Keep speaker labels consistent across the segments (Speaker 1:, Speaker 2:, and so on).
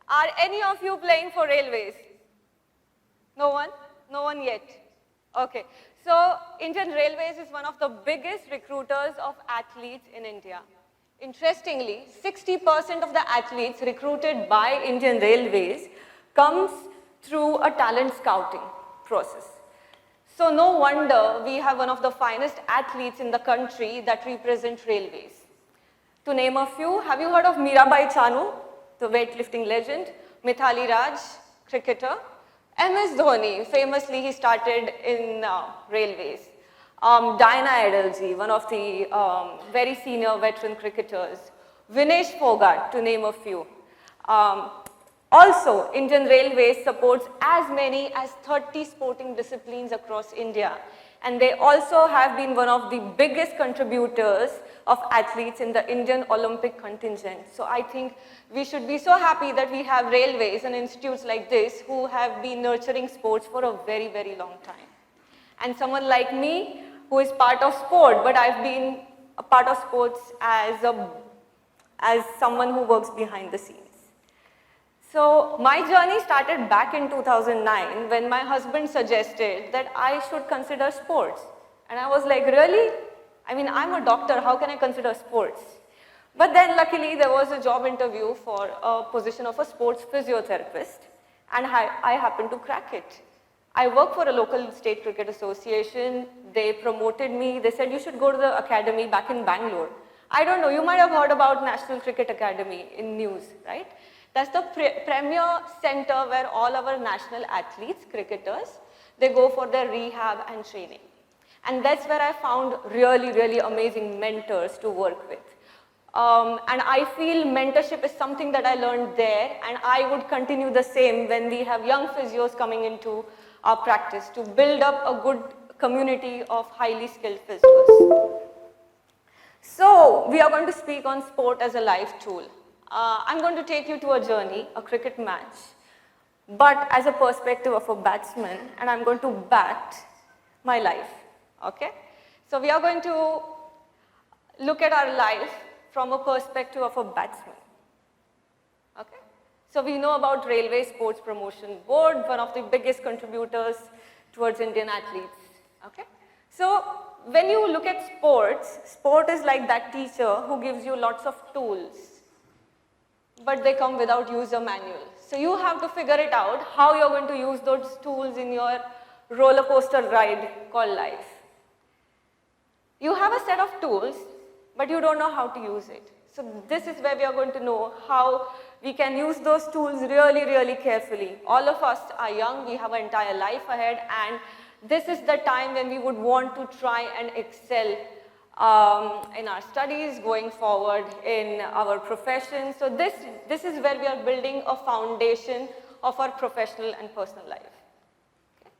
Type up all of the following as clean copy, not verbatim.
Speaker 1: Are any of you playing for railways? No one? No one yet. Okay. So Indian Railways is one of the biggest recruiters of athletes in India. Interestingly, 60% of the athletes recruited by Indian Railways comes through a talent scouting process. So no wonder we have one of the finest athletes in the country that represent railways. To name a few, have you heard of Mirabai Chanu, the weightlifting legend, Mithali Raj, cricketer, MS Dhoni, famously he started in railways, Diana Adalji, one of the very senior veteran cricketers, Vinesh Fogart, to name a few. Also, Indian Railways supports as many as 30 sporting disciplines across India. And they also have been one of the biggest contributors of athletes in the Indian Olympic contingent. So I think we should be so happy that we have railways and institutes like this who have been nurturing sports for a very, very long time. And someone like me who is part of sport, but I've been a part of sports as someone who works behind the scenes. So my journey started back in 2009 when my husband suggested that I should consider sports. And I was like, really? I mean, I'm a doctor, how can I consider sports? But then luckily there was a job interview for a position of a sports physiotherapist, and I happened to crack it. I work for a local state cricket association. They promoted me. They said you should go to the academy back in Bangalore. I don't know, you might have heard about National Cricket Academy in news, right? That's the premier center where all our national athletes, cricketers, they go for their rehab and training. And that's where I found really, really amazing mentors to work with. And I feel mentorship is something that I learned there, and I would continue the same when we have young physios coming into our practice to build up a good community of highly skilled physios. So we are going to speak on sport as a life tool. I'm going to take you to a journey, a cricket match, but as a perspective of a batsman, and I'm going to bat my life, okay? So we are going to look at our life from a perspective of a batsman, okay? So we know about Railway Sports Promotion Board, one of the biggest contributors towards Indian athletes, okay? So when you look at sports, sport is like that teacher who gives you lots of tools, but they come without user manual. So you have to figure it out how you're going to use those tools in your roller coaster ride called life. You have a set of tools, but you don't know how to use it. So this is where we are going to know how we can use those tools really, really carefully. All of us are young, we have an entire life ahead, and this is the time when we would want to try and excel in our studies, going forward in our profession. So this is where we are building a foundation of our professional and personal life. Okay.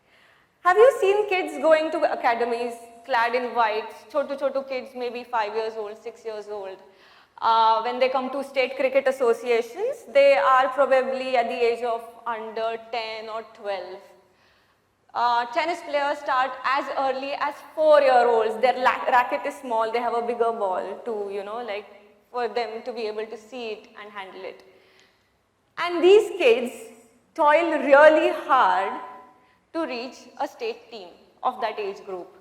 Speaker 1: Have you seen kids going to academies clad in white, chotu kids, maybe 5 years old, 6 years old? When they come to state cricket associations, they are probably at the age of under 10 or 12. Tennis players start as early as 4-year-olds. Their racket is small, they have a bigger ball to, like for them to be able to see it and handle it. And these kids toil really hard to reach a state team of that age group.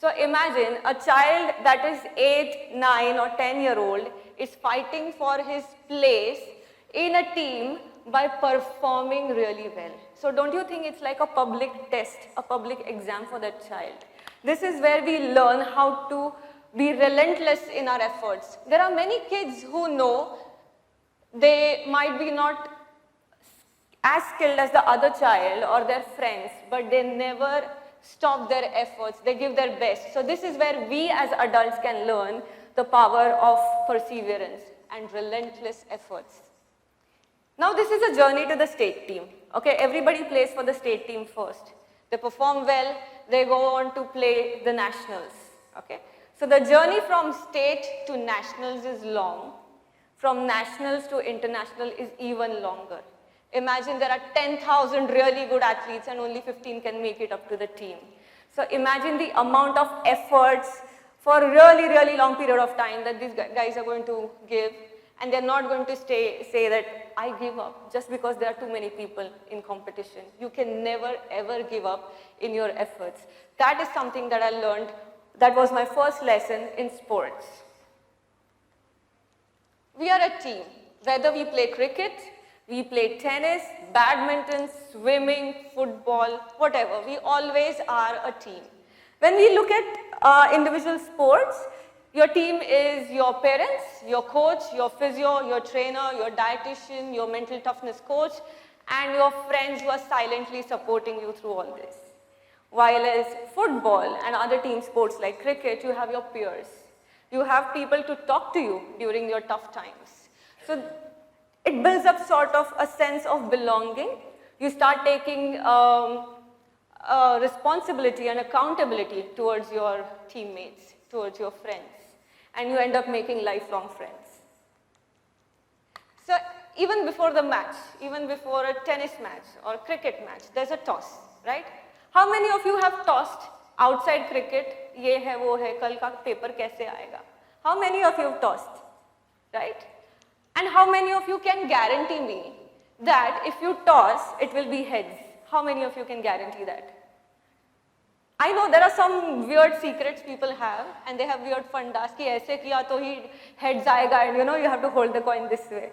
Speaker 1: So imagine a child that is 8, 9 or 10-year-old is fighting for his place in a team by performing really well. So don't you think it's like a public test, a public exam for that child? This is where we learn how to be relentless in our efforts. There are many kids who know they might be not as skilled as the other child or their friends, but they never stop their efforts, they give their best. So this is where we as adults can learn the power of perseverance and relentless efforts. Now this is a journey to the state team. Okay, everybody plays for the state team first. They perform well, they go on to play the nationals. Okay, so the journey from state to nationals is long. From nationals to international is even longer. Imagine there are 10,000 really good athletes and only 15 can make it up to the team. So imagine the amount of efforts for a really, really long period of time that these guys are going to give. And they're not going to say that I give up just because there are too many people in competition. You can never ever give up in your efforts. That is something that I learned. That was my first lesson in sports. We are a team. Whether we play cricket, we play tennis, badminton, swimming, football, whatever, we always are a team. When we look at individual sports, your team is your parents, your coach, your physio, your trainer, your dietitian, your mental toughness coach, and your friends who are silently supporting you through all this. While as football and other team sports like cricket, you have your peers. You have people to talk to you during your tough times. So it builds up sort of a sense of belonging. You start taking responsibility and accountability towards your teammates, towards your friends, and you end up making lifelong friends. So even before the match, even before a tennis match or cricket match, there's a toss, right? How many of you have tossed outside cricket? Ye hai, wo hai, kal ka paper kaise aayega? How many of you have tossed, right? And how many of you can guarantee me that if you toss, it will be heads? How many of you can guarantee that? I know there are some weird secrets people have, and they have weird fundas ki aise kiya to hi heads aayega, and you have to hold the coin this way.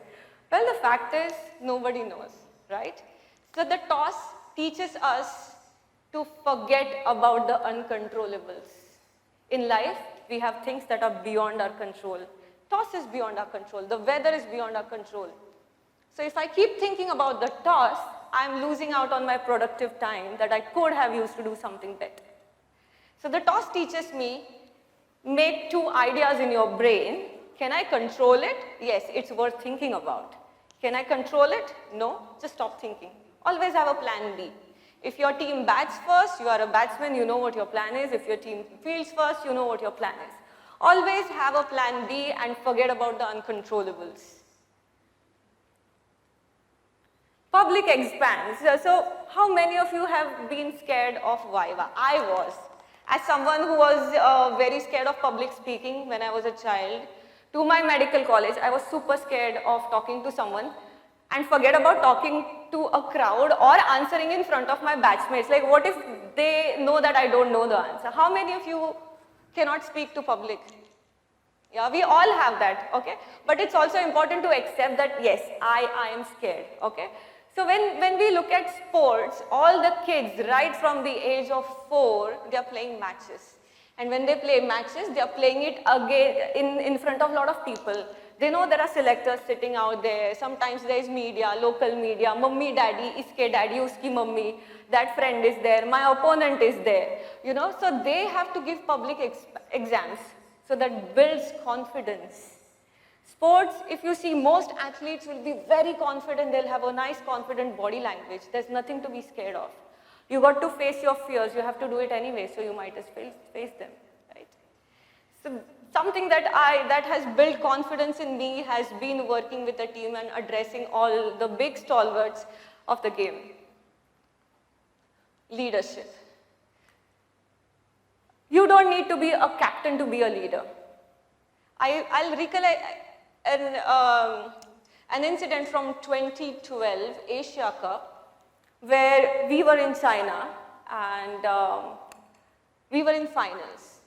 Speaker 1: Well, the fact is nobody knows, right? So the toss teaches us to forget about the uncontrollables. In life, we have things that are beyond our control. Toss is beyond our control. The weather is beyond our control. So if I keep thinking about the toss, I'm losing out on my productive time that I could have used to do something better. So the toss teaches me, make two ideas in your brain. Can I control it? Yes, it's worth thinking about. Can I control it? No, just stop thinking. Always have a plan B. If your team bats first, you are a batsman, you know what your plan is. If your team fields first, you know what your plan is. Always have a plan B and forget about the uncontrollables. Public exams. So how many of you have been scared of Viva? I was. As someone who was very scared of public speaking when I was a child, to my medical college, I was super scared of talking to someone, and forget about talking to a crowd or answering in front of my batchmates. Like, what if they know that I don't know the answer? How many of you cannot speak to public? Yeah, we all have that, okay? But it's also important to accept that, yes, I am scared, okay? So when we look at sports, all the kids right from the age of 4, they are playing matches. And when they play matches, they are playing it again in front of a lot of people. They know there are selectors sitting out there. Sometimes there is media, local media, mummy, daddy, iske daddy, uski mummy, that friend is there, my opponent is there. So they have to give public exams. So that builds confidence. Sports, if you see, most athletes will be very confident. They'll have a nice, confident body language. There's nothing to be scared of. You got to face your fears. You have to do it anyway, so you might as well face them, right? So something that has built confidence in me has been working with a team and addressing all the big stalwarts of the game. Leadership. You don't need to be a captain to be a leader. I'll recollect an incident from 2012 Asia Cup, where we were in China and we were in finals.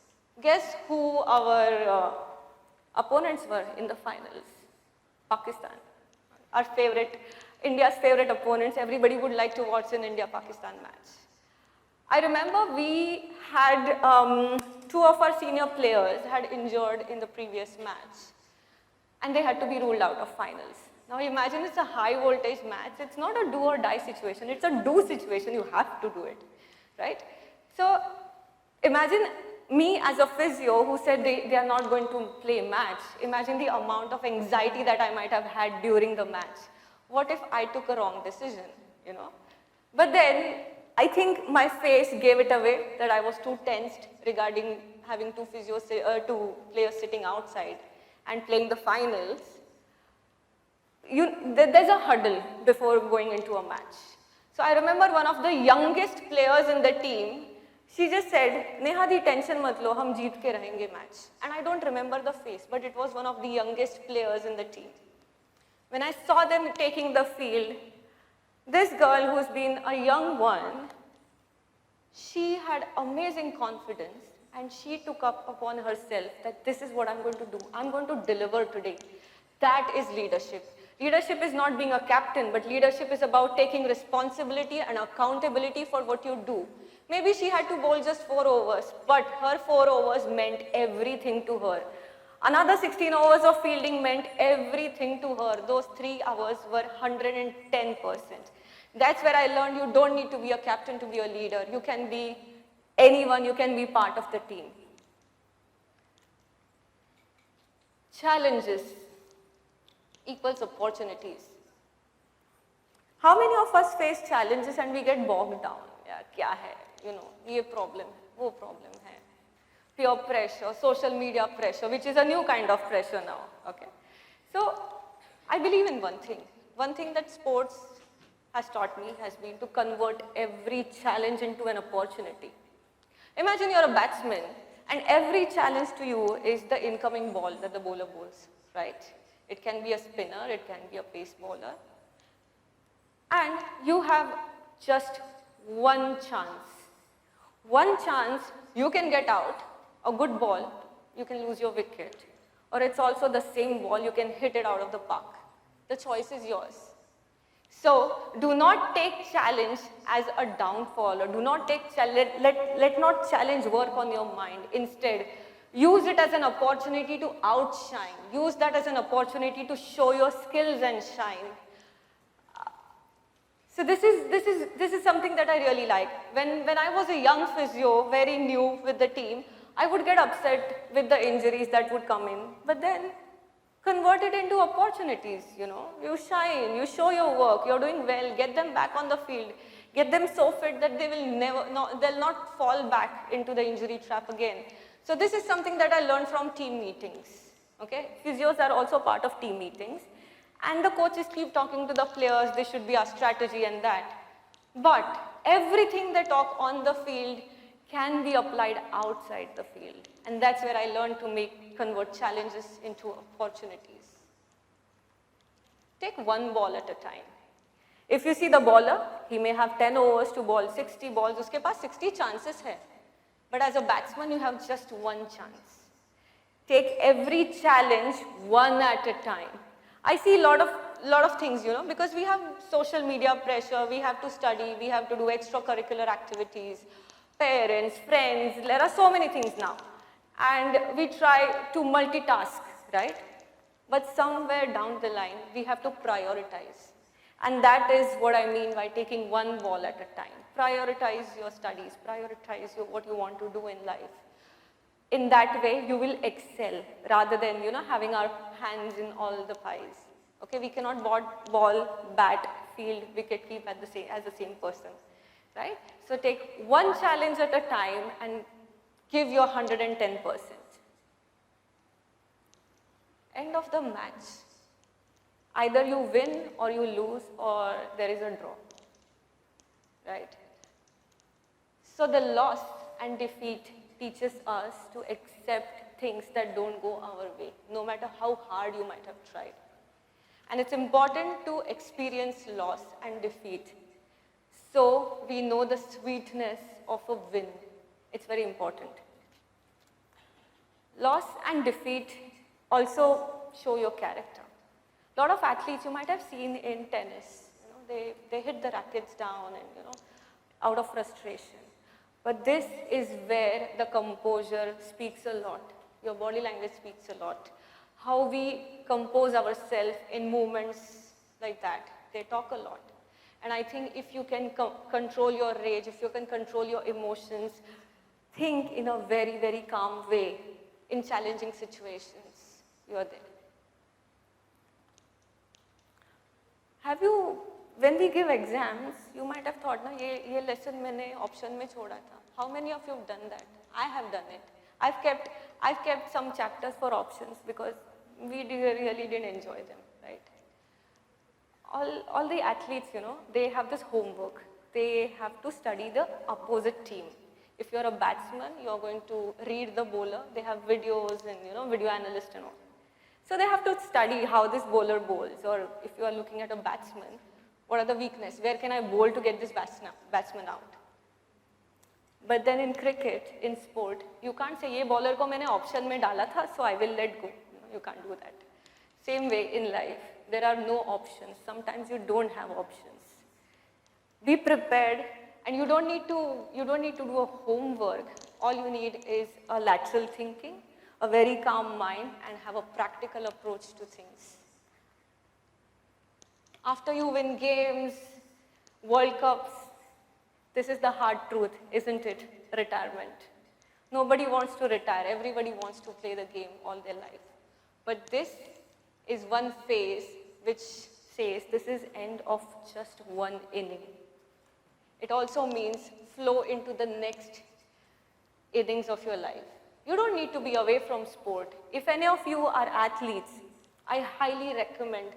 Speaker 1: Guess who our opponents were in the finals? Pakistan. Our favorite, India's favorite opponents. Everybody would like to watch an India-Pakistan match. I remember we had 2 of our senior players had injured in the previous match, and they had to be ruled out of finals. Now imagine it's a high voltage match. It's not a do or die situation. It's a do situation. You have to do it, right? So imagine me as a physio who said they are not going to play a match. Imagine the amount of anxiety that I might have had during the match. What if I took a wrong decision, But then I think my face gave it away that I was too tensed regarding having 2 players sitting outside and playing the finals. There's a huddle before going into a match. So I remember one of the youngest players in the team She just said, Neha the tension mat lo, hum jeet ke rahenge match. And I don't remember the face, but it was one of the youngest players in the team. When I saw them taking the field, this girl who's been a young one, she had amazing confidence and she took up upon herself that this is what I'm going to do. I'm going to deliver today. That is leadership. Leadership is not being a captain, but leadership is about taking responsibility and accountability for what you do. Maybe she had to bowl just 4 overs, but her 4 overs meant everything to her. Another 16 overs of fielding meant everything to her. Those 3 hours were 110%. That's where I learned you don't need to be a captain to be a leader. You can be anyone, you can be part of the team. Challenges equals opportunities. How many of us face challenges and we get bogged down? Yeah, kya hai? You know, ye problem hai, wo problem hai. Peer pressure, social media pressure, which is a new kind of pressure now, okay? So, I believe in one thing. One thing that sports has taught me has been to convert every challenge into an opportunity. Imagine you're a batsman and every challenge to you is the incoming ball that the bowler bowls, right? It can be a spinner, it can be a pace bowler. And you have just one chance. One chance you can get out, a good ball, you can lose your wicket. Or it's also the same ball, you can hit it out of the park. The choice is yours. So do not take challenge as a downfall, or do not take let not challenge work on your mind. Instead, use it as an opportunity to outshine. Use that as an opportunity to show your skills and shine. So this is something that I really like. When I was a young physio, very new with the team, I would get upset with the injuries that would come in, but then convert it into opportunities, you know. You shine, you show your work, you're doing well, get them back on the field, get them so fit that they will they'll not fall back into the injury trap again. So this is something that I learned from team meetings, okay. Physios are also part of team meetings, and the coaches keep talking to the players, this should be our strategy and that. But everything they talk on the field can be applied outside the field. And that's where I learned to convert challenges into opportunities. Take one ball at a time. If you see the bowler, he may have 10 overs to bowl 60 balls, uske paas 60 chances hai. But as a batsman, you have just one chance. Take every challenge one at a time. I see a lot of things, you know, because we have social media pressure, we have to study, we have to do extracurricular activities, parents, friends, there are so many things now. And we try to multitask, right? But somewhere down the line, we have to prioritize. And that is what I mean by taking one ball at a time. Prioritize your studies, prioritize what you want to do in life. In that way, you will excel rather than, you know, having our hands in all the pies. Okay, we cannot ball, bat, field, wicket keep as the same person, right? So take one challenge at a time and give your 110%. End of the match. Either you win or you lose or there is a draw, right? So the loss and defeat teaches us to accept things that don't go our way, no matter how hard you might have tried. And it's important to experience loss and defeat so we know the sweetness of a win. It's very important. Loss and defeat also show your character. A lot of athletes you might have seen in tennis, you know, they hit the rackets down and, you know, out of frustration. But this is where the composure speaks a lot. Your body language speaks a lot. How we compose ourselves in moments like that, they talk a lot. And I think if you can control your rage, if you can control your emotions, think in a very, very calm way in challenging situations, you are there. When we give exams, you might have thought, na, ye lesson मैंने option में छोड़ा था. How many of you have done that? I have done it. I've kept some chapters for options because we really didn't enjoy them, right? All the athletes, you know, they have this homework. They have to study the opposite team. If you're a batsman, you're going to read the bowler. They have videos and video analyst and all. So they have to study how this bowler bowls, or if you are looking at a batsman, what are the weaknesses? Where can I bowl to get this batsman out? But then in cricket, in sport, you can't say, ये bowler को मैंने option में डाला था, so I will let go. You can't do that. Same way in life, there are no options. Sometimes you don't have options. Be prepared, and you don't need to do a homework. All you need is a lateral thinking, a very calm mind, and have a practical approach to things. After you win games, World Cups, this is the hard truth, isn't it? Retirement. Nobody wants to retire. Everybody wants to play the game all their life. But this is one phase which says this is end of just one inning. It also means flow into the next innings of your life. You don't need to be away from sport. If any of you are athletes, I highly recommend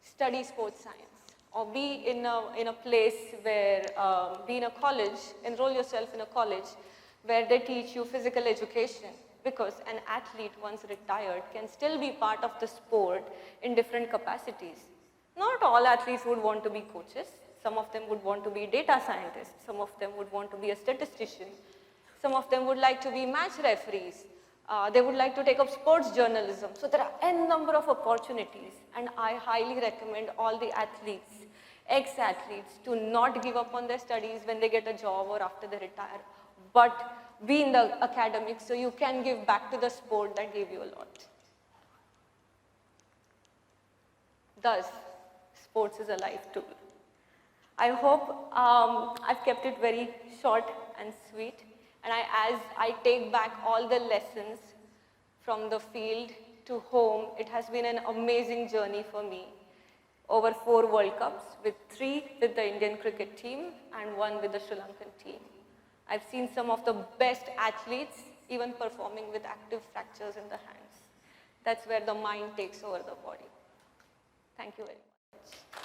Speaker 1: study sports science, or be in a place where, be in a college, enroll yourself in a college where they teach you physical education, because an athlete once retired can still be part of the sport in different capacities. Not all athletes would want to be coaches. Some of them would want to be data scientists. Some of them would want to be a statistician. Some of them would like to be match referees. They would like to take up sports journalism. So there are n number of opportunities, and I highly recommend all the athletes, ex-athletes, to not give up on their studies when they get a job or after they retire, but be in the academics so you can give back to the sport that gave you a lot. Thus, sports is a life tool. I hope I've kept it very short and sweet. And as I take back all the lessons from the field to home, it has been an amazing journey for me. Over 4 World Cups, with 3 with the Indian cricket team and 1 with the Sri Lankan team. I've seen some of the best athletes even performing with active fractures in the hands. That's where the mind takes over the body. Thank you very much.